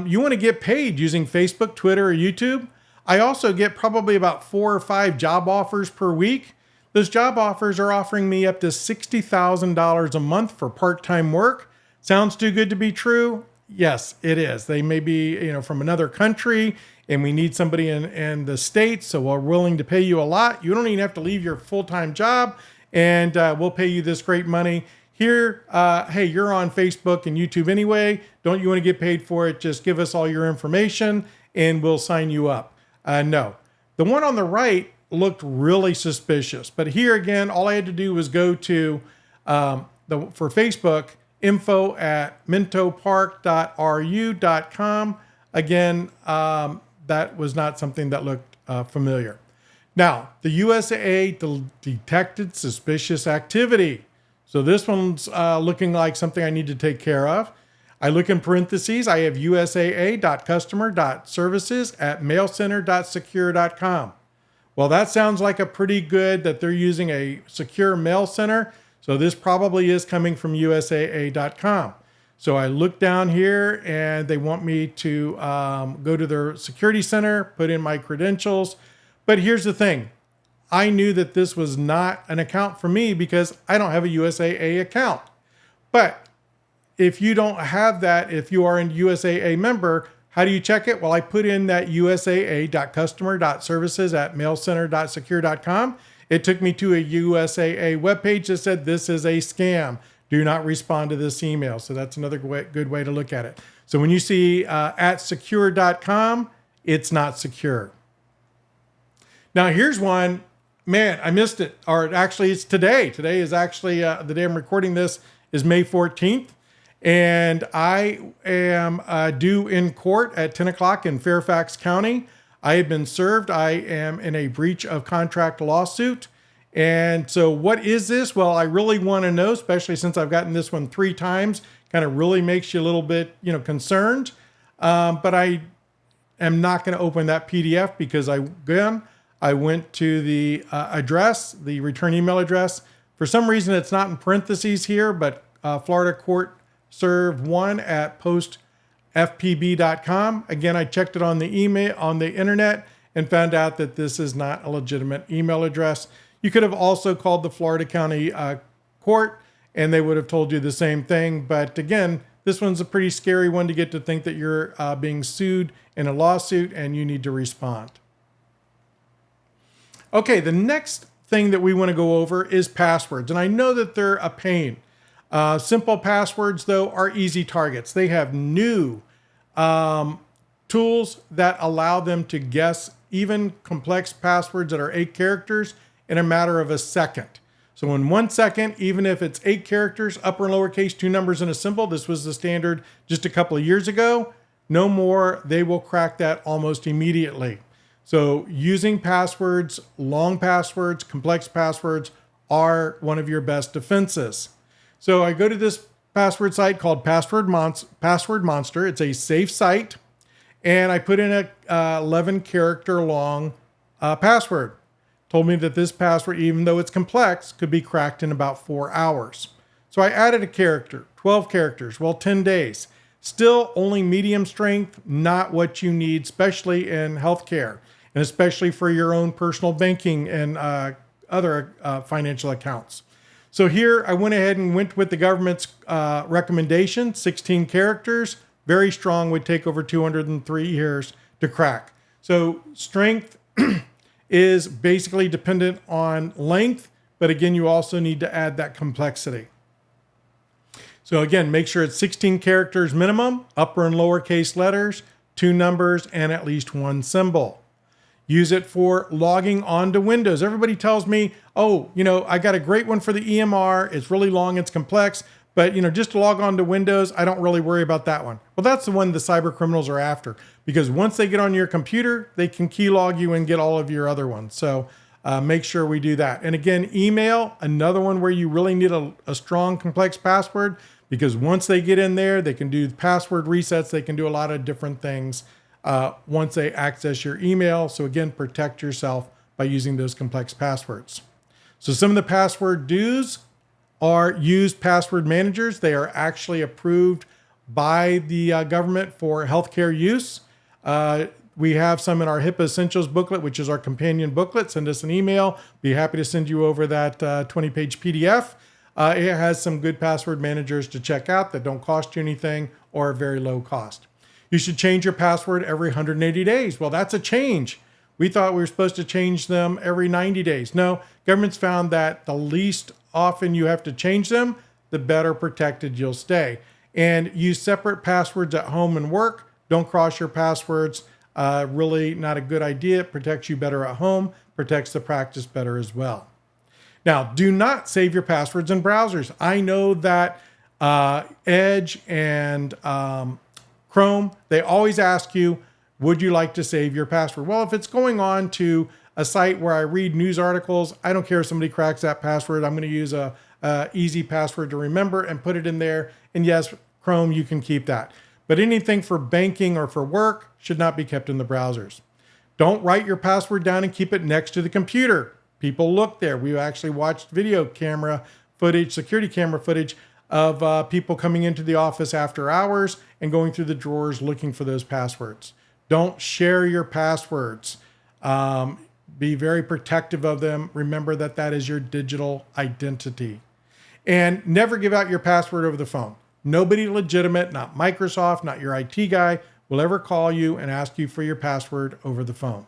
You want to get paid using Facebook, Twitter, or YouTube? I also get probably about 4 or 5 job offers per week. Those job offers are offering me up to $60,000 a month for part-time work. Sounds too good to be true? Yes, it is. They may be, from another country, and we need somebody in the States, so we're willing to pay you a lot. You don't even have to leave your full-time job, and we'll pay you this great money. Here, hey, you're on Facebook and YouTube anyway. Don't you want to get paid for it? Just give us all your information, and we'll sign you up. No. The one on the right looked really suspicious. But here again, all I had to do was go to, for Facebook, info@mintopark.ru.com. Again, that was not something that looked familiar. Now, the USAA detected suspicious activity. So this one's looking like something I need to take care of. I look in parentheses. I have usaa.customer.services@mailcenter.secure.com. Well, that sounds like a pretty good that they're using a secure mail center. So this probably is coming from usaa.com. So I look down here and they want me to go to their security center, put in my credentials. But here's the thing. I knew that this was not an account for me because I don't have a USAA account. But if you don't have that, if you are a USAA member, how do you check it? Well, I put in that usaa.customer.services@mailcenter.secure.com. It took me to a USAA webpage that said this is a scam. Do not respond to this email. So that's another good way to look at it. So when you see at secure.com, it's not secure. Now here's one, man, I missed it. Or actually it's today. Today is actually the day I'm recording this is May 14th. And I am due in court at 10 o'clock in Fairfax County. I have been served. I am in a breach of contract lawsuit. And so what is this? Well, I really want to know, especially since I've gotten this one 3 times, kind of really makes you a little bit, concerned. But I am not going to open that PDF because I went to the address, the return email address. For some reason, it's not in parentheses here, but Florida Court Serve 1 at postfpb.com. Again, I checked it on the email on the internet and found out that this is not a legitimate email address. You could have also called the Florida County Court and they would have told you the same thing. But again, this one's a pretty scary one to get to think that you're being sued in a lawsuit and you need to respond. Okay, the next thing that we want to go over is passwords. And I know that they're a pain. Simple passwords, though, are easy targets. They have new tools that allow them to guess even complex passwords that are 8 characters in a matter of a second. So in 1 second, even if it's 8 characters, upper and lowercase, 2 numbers and a symbol, this was the standard just a couple of years ago, no more, they will crack that almost immediately. So using passwords, long passwords, complex passwords are one of your best defenses. So I go to this password site called Password Monster. It's a safe site. And I put in a 11 character long password. Told me that this password, even though it's complex, could be cracked in about 4 hours. So I added a character, 12 characters, well, 10 days. Still only medium strength, not what you need, especially in healthcare, and especially for your own personal banking and other financial accounts. So here I went ahead and went with the government's recommendation, 16 characters, very strong, would take over 203 years to crack. So strength is basically dependent on length, but again, you also need to add that complexity. So again, make sure it's 16 characters minimum, upper and lowercase letters, 2 numbers, and at least 1 symbol. Use it for logging onto Windows. Everybody tells me, oh, I got a great one for the EMR. It's really long, it's complex, but just to log on to Windows, I don't really worry about that one. Well, that's the one the cyber criminals are after, because once they get on your computer, they can keylog you and get all of your other ones. So make sure we do that. And again, email, another one where you really need a strong, complex password, because once they get in there, they can do password resets. They can do a lot of different things once they access your email. So again, protect yourself by using those complex passwords. So some of the password do's are use password managers. They are actually approved by the government for healthcare use. We have some in our HIPAA Essentials booklet, which is our companion booklet. Send us an email. Be happy to send you over that 20-page PDF. It has some good password managers to check out that don't cost you anything or are very low cost. You should change your password every 180 days. Well, that's a change. We thought we were supposed to change them every 90 days. No, government's found that the least often you have to change them, the better protected you'll stay. And use separate passwords at home and work. Don't cross your passwords. Really not a good idea. It protects you better at home, protects the practice better as well. Now, do not save your passwords in browsers. I know that Edge and Chrome, they always ask you, would you like to save your password? Well, if it's going on to a site where I read news articles. I don't care if somebody cracks that password. I'm going to use a easy password to remember and put it in there. And yes, Chrome, you can keep that. But anything for banking or for work should not be kept in the browsers. Don't write your password down and keep it next to the computer. People look there. We actually watched video camera footage, security camera footage of people coming into the office after hours and going through the drawers looking for those passwords. Don't share your passwords. Be very protective of them. Remember that that is your digital identity. And never give out your password over the phone. Nobody legitimate, not Microsoft, not your IT guy, will ever call you and ask you for your password over the phone.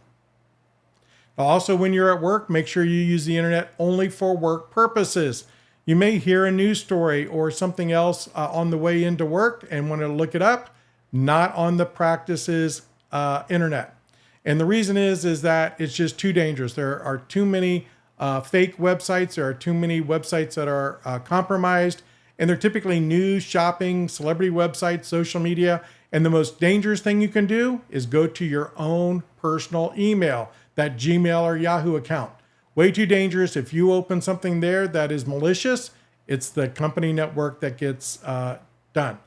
Also, when you're at work, make sure you use the internet only for work purposes. You may hear a news story or something else on the way into work and want to look it up, not on the practices internet. And the reason is that it's just too dangerous. There are too many fake websites. There are too many websites that are compromised, and they're typically news, shopping, celebrity websites, social media. And the most dangerous thing you can do is go to your own personal email, that Gmail or Yahoo account. Way too dangerous. If you open something there that is malicious, it's the company network that gets done.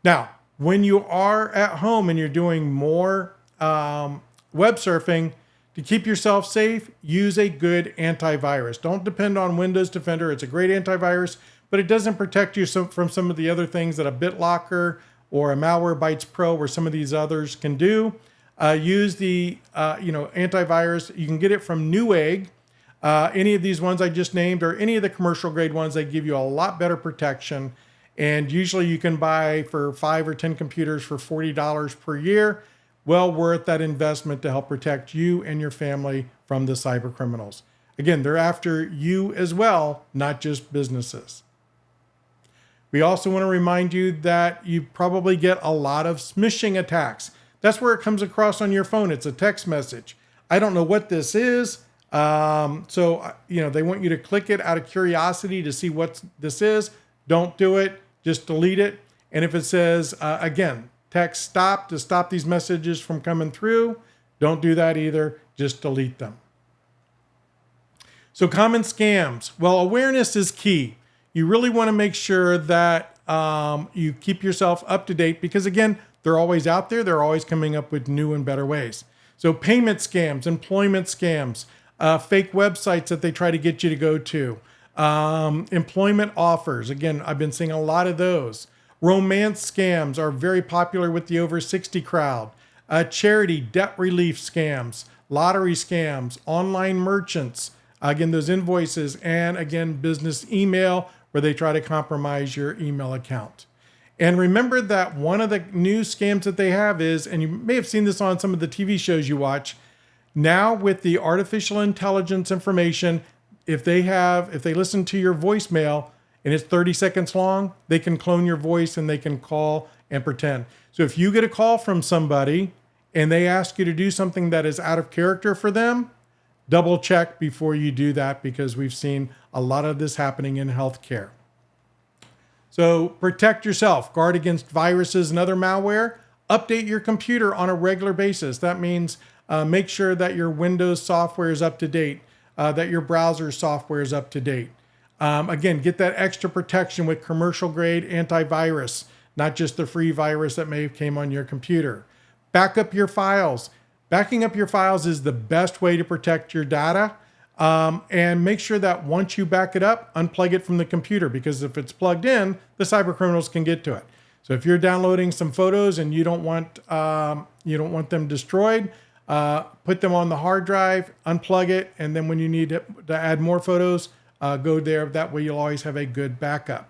Now, when you are at home and you're doing more web surfing, to keep yourself safe, use a good antivirus. Don't depend on Windows Defender. It's a great antivirus, but it doesn't protect you from some of the other things that a BitLocker or a Malwarebytes Pro or some of these others can do. Use the antivirus. You can get it from Newegg. Any of these ones I just named, or any of the commercial grade ones, they give you a lot better protection. And usually you can buy for 5 or 10 computers for $40 per year. Well worth that investment to help protect you and your family from the cyber criminals. Again, they're after you as well, not just businesses. We also want to remind you that you probably get a lot of smishing attacks. That's where it comes across on your phone. It's a text message. I don't know what this is. They want you to click it out of curiosity to see what this is. Don't do it. Just delete it. And if it says, again, text stop to stop these messages from coming through, don't do that either. Just delete them. So common scams. Well, awareness is key. You really want to make sure that you keep yourself up to date because, again, they're always out there. They're always coming up with new and better ways. So payment scams, employment scams, fake websites that they try to get you to go to, employment offers. Again, I've been seeing a lot of those. Romance scams are very popular with the over 60 crowd. Charity, debt relief scams, lottery scams, online merchants, again, those invoices, and again, business email where they try to compromise your email account. And remember that one of the new scams that they have is, and you may have seen this on some of the TV shows you watch, now with the artificial intelligence information, if they listen to your voicemail and it's 30 seconds long, they can clone your voice and they can call and pretend. So if you get a call from somebody and they ask you to do something that is out of character for them, double check before you do that because we've seen a lot of this happening in healthcare. So protect yourself, guard against viruses and other malware, update your computer on a regular basis. That means make sure that your Windows software is up to date, that your browser software is up to date. Again, get that extra protection with commercial grade antivirus, not just the free virus that may have came on your computer. Back up your files. Backing up your files is the best way to protect your data. And make sure that once you back it up, unplug it from the computer because if it's plugged in, the cyber criminals can get to it. So if you're downloading some photos and you don't want them destroyed, put them on the hard drive, unplug it, and then when you need to add more photos, go there. That way you'll always have a good backup.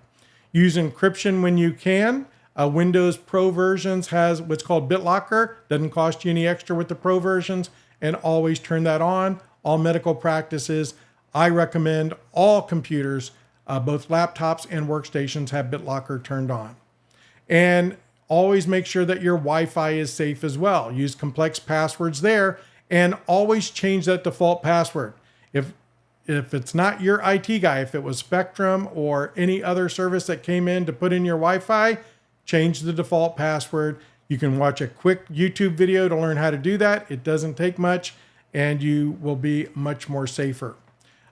Use encryption when you can. Windows Pro versions has what's called BitLocker. Doesn't cost you any extra with the Pro versions, and always turn that on. All medical practices, I recommend all computers, both laptops and workstations, have BitLocker turned on. And always make sure that your Wi-Fi is safe as well. Use complex passwords there, and always change that default password. If it's not your IT guy, if it was Spectrum or any other service that came in to put in your Wi-Fi, change the default password. You can watch a quick YouTube video to learn how to do that. It doesn't take much. and you will be much more safer.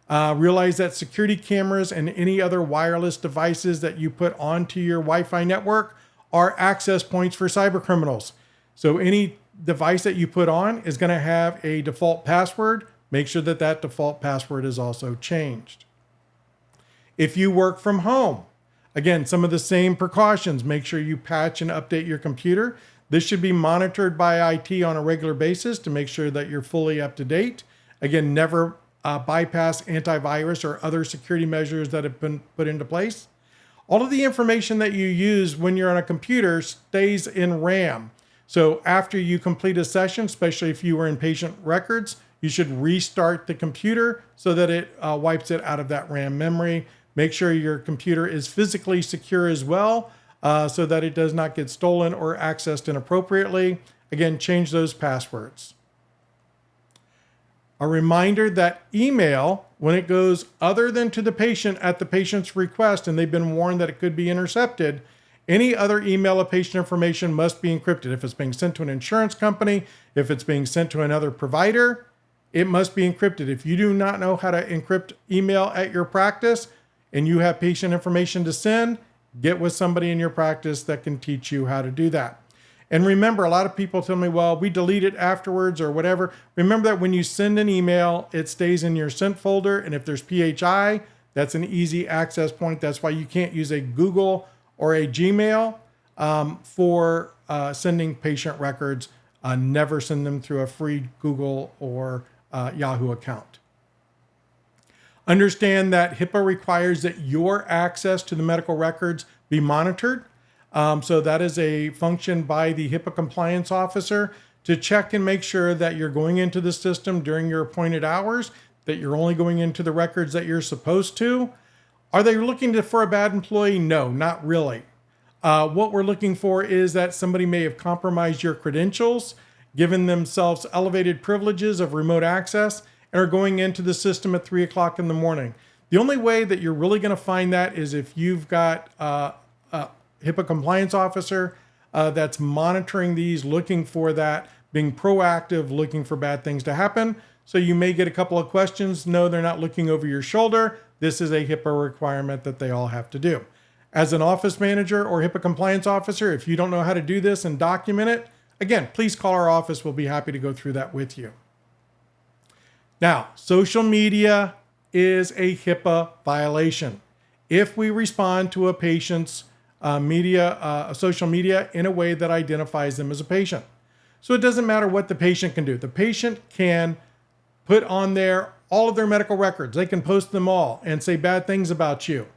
Realize that security cameras and any other wireless devices that you put onto your Wi-Fi network are access points for cyber criminals. So any device that you put on is going to have a default password. Make sure that that default password is also changed. If you work from home, again, some of the same precautions. Make sure you patch and update your computer. This should be monitored by IT on a regular basis to make sure that you're fully up to date. Again, never bypass antivirus or other security measures that have been put into place. All of the information that you use when you're on a computer stays in RAM. So after you complete a session, especially if you were in patient records, you should restart the computer so that it wipes it out of that RAM memory. Make sure your computer is physically secure as well, so that it does not get stolen or accessed inappropriately. Again, change those passwords. A reminder that email, when it goes other than to the patient at the patient's request and they've been warned that it could be intercepted, any other email of patient information must be encrypted. If it's being sent to an insurance company, if it's being sent to another provider, it must be encrypted. If you do not know how to encrypt email at your practice and you have patient information to send, get with somebody in your practice that can teach you how to do that. And remember, a lot of people tell me, well, we delete it afterwards or whatever. Remember that when you send an email, it stays in your sent folder. And if there's PHI, that's an easy access point. That's why you can't use a Google or a Gmail for sending patient records. Never send them through a free Google or Yahoo account. Understand that HIPAA requires that your access to the medical records be monitored. So that is a function by the HIPAA compliance officer to check and make sure that you're going into the system during your appointed hours, that you're only going into the records that you're supposed to. Are they looking for a bad employee? No, not really. What we're looking for is that somebody may have compromised your credentials, given themselves elevated privileges of remote access, and are going into the system at 3 o'clock in the morning. The only way that you're really going to find that is if you've got HIPAA compliance officer that's monitoring these, looking for that, being proactive, looking for bad things to happen. So you may get a couple of questions. No, they're not looking over your shoulder. This is a HIPAA requirement that they all have to do. As an office manager or HIPAA compliance officer, if you don't know how to do this and document it, again, please call our office. We'll be happy to go through that with you. Now, social media is a HIPAA violation. If we respond to a patient's social media in a way that identifies them as a patient. So it doesn't matter what the patient can do. The patient can put on there all of their medical records. They can post them all and say bad things about you.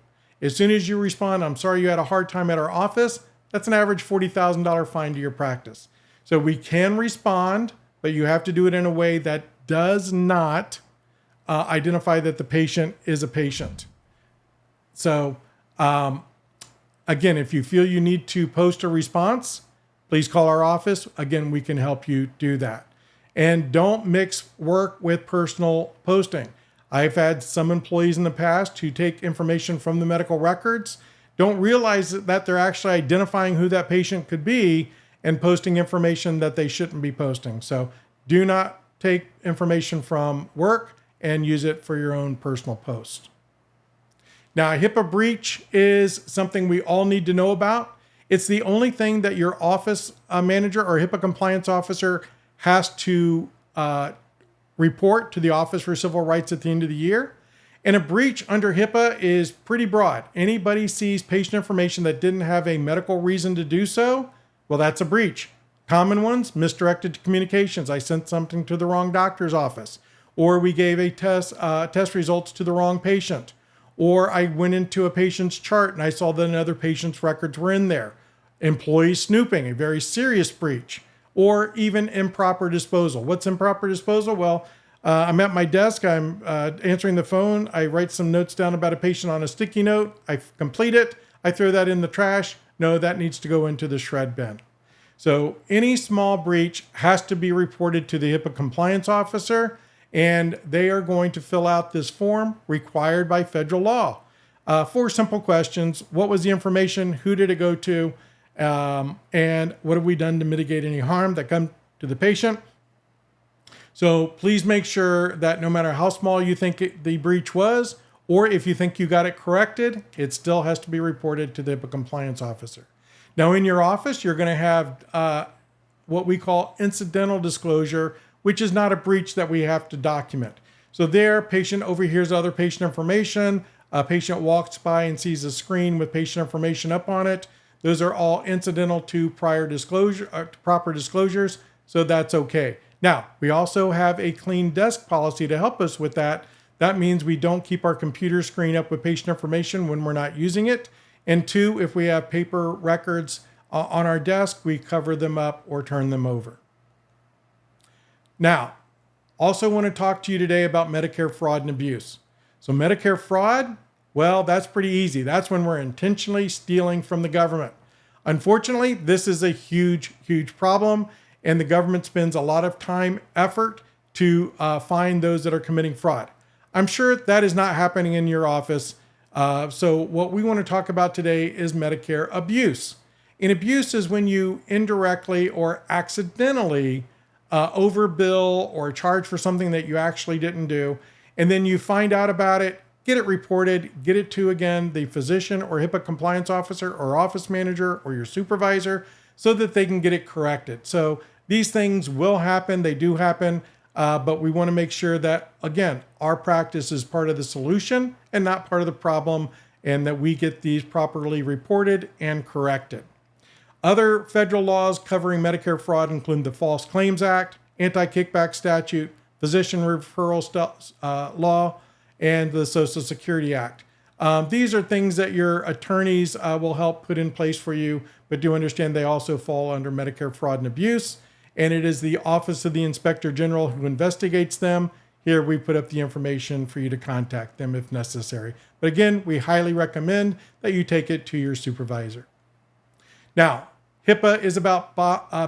As soon as you respond, I'm sorry you had a hard time at our office, that's an average $40,000 fine to your practice. So we can respond, but you have to do it in a way that does not identify that the patient is a patient. So, again, if you feel you need to post a response, please call our office. Again, we can help you do that. And don't mix work with personal posting. I've had some employees in the past who take information from the medical records, don't realize that they're actually identifying who that patient could be and posting information that they shouldn't be posting. So do not take information from work and use it for your own personal post. Now, a HIPAA breach is something we all need to know about. It's the only thing that your office manager or HIPAA compliance officer has to report to the Office for Civil Rights at the end of the year. And a breach under HIPAA is pretty broad. Anybody sees patient information that didn't have a medical reason to do so, well, that's a breach. Common ones, misdirected communications. I sent something to the wrong doctor's office, or we gave a test results to the wrong patient. Or I went into a patient's chart and I saw that another patient's records were in there. Employee snooping, a very serious breach. Or even improper disposal. What's improper disposal? Well, I'm at my desk, I'm answering the phone, I write some notes down about a patient on a sticky note, I complete it, I throw that in the trash. No, that needs to go into the shred bin. So any small breach has to be reported to the HIPAA compliance officer, and they are going to fill out this form required by federal law. 4 simple questions. What was the information? Who did it go to? And what have we done to mitigate any harm that come to the patient? So please make sure that no matter how small you think the breach was, or if you think you got it corrected, it still has to be reported to the HIPAA compliance officer. Now in your office, you're going to have what we call incidental disclosure, which is not a breach that we have to document. So there, patient overhears other patient information. A patient walks by and sees a screen with patient information up on it. Those are all incidental to prior disclosure, proper disclosures, so that's okay. Now, we also have a clean desk policy to help us with that. That means we don't keep our computer screen up with patient information when we're not using it. And two, if we have paper records on our desk, we cover them up or turn them over. Now, also want to talk to you today about Medicare fraud and abuse. So Medicare fraud, well, that's pretty easy. That's when we're intentionally stealing from the government. Unfortunately, this is a huge, huge problem, and the government spends a lot of time, effort to find those that are committing fraud. I'm sure that is not happening in your office. So what we want to talk about today is Medicare abuse. And abuse is when you indirectly or accidentally overbill or charge for something that you actually didn't do, and then you find out about it, get it reported, get it to, again, the physician or HIPAA compliance officer or office manager or your supervisor so that they can get it corrected. So these things will happen, they do happen, but we want to make sure that, again, our practice is part of the solution and not part of the problem, and that we get these properly reported and corrected. Other federal laws covering Medicare fraud include the False Claims Act, Anti-Kickback Statute, Physician Referral Law, and the Social Security Act. These are things that your attorneys will help put in place for you, but do understand they also fall under Medicare fraud and abuse, and it is the Office of the Inspector General who investigates them. Here we put up the information for you to contact them if necessary. But again, we highly recommend that you take it to your supervisor. Now, HIPAA is about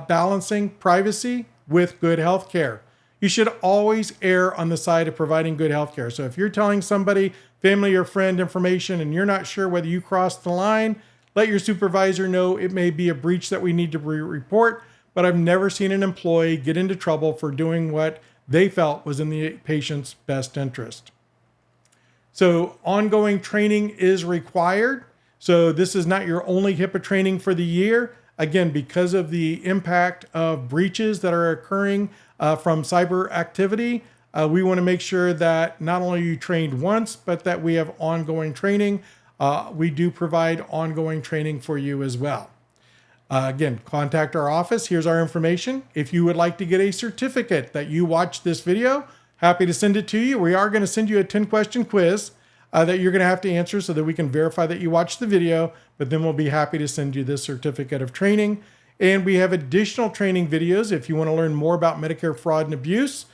balancing privacy with good health care. You should always err on the side of providing good health care. So if you're telling somebody, family or friend information, and you're not sure whether you crossed the line, let your supervisor know. It may be a breach that we need to report, but I've never seen an employee get into trouble for doing what they felt was in the patient's best interest. So ongoing training is required. So this is not your only HIPAA training for the year. Again, because of the impact of breaches that are occurring from cyber activity, we want to make sure that not only are you trained once, but that we have ongoing training. We do provide ongoing training for you as well. Again, contact our office. Here's our information. If you would like to get a certificate that you watched this video, happy to send it to you. We are going to send you a 10-question quiz that you're going to have to answer so that we can verify that you watched the video, but then we'll be happy to send you this certificate of training. And we have additional training videos if you want to learn more about Medicare fraud and abuse.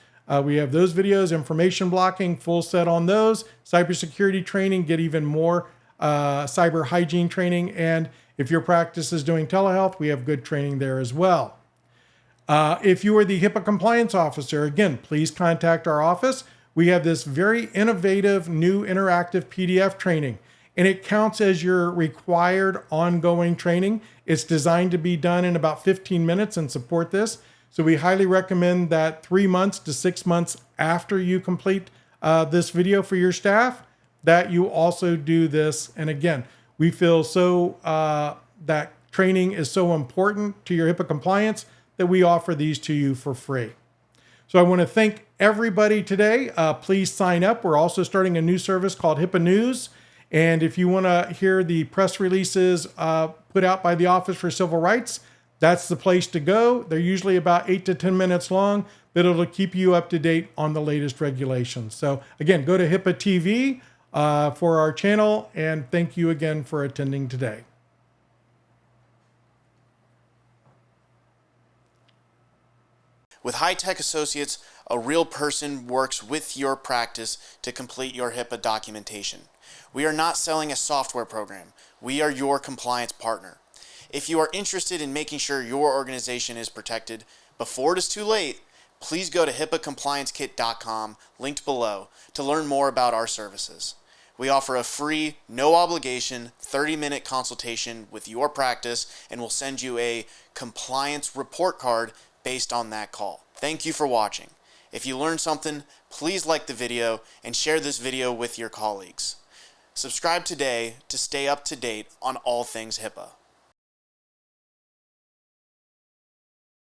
We have those videos, information blocking, full set on those, cybersecurity training, get even more cyber hygiene training. And if your practice is doing telehealth, we have good training there as well. If you are the HIPAA compliance officer, again, please contact our office. We have this very innovative new interactive PDF training, and it counts as your required ongoing training. It's designed to be done in about 15 minutes and support this. So we highly recommend that 3 months to 6 months after you complete this video for your staff, that you also do this. And again, we feel so that training is so important to your HIPAA compliance that we offer these to you for free. So I want to thank everybody today. Please sign up. We're also starting a new service called HIPAA News. And if you want to hear the press releases put out by the Office for Civil Rights, that's the place to go. They're usually about 8 to 10 minutes long, but it'll keep you up to date on the latest regulations. So again, go to HIPAA TV for our channel, and thank you again for attending today. With HITECH Associates, a real person works with your practice to complete your HIPAA documentation. We are not selling a software program. We are your compliance partner. If you are interested in making sure your organization is protected before it is too late, please go to HIPAAcompliancekit.com, linked below, to learn more about our services. We offer a free, no obligation, 30-minute consultation with your practice, and we'll send you a compliance report card based on that call. Thank you for watching. If you learned something, please like the video and share this video with your colleagues. Subscribe today to stay up to date on all things HIPAA.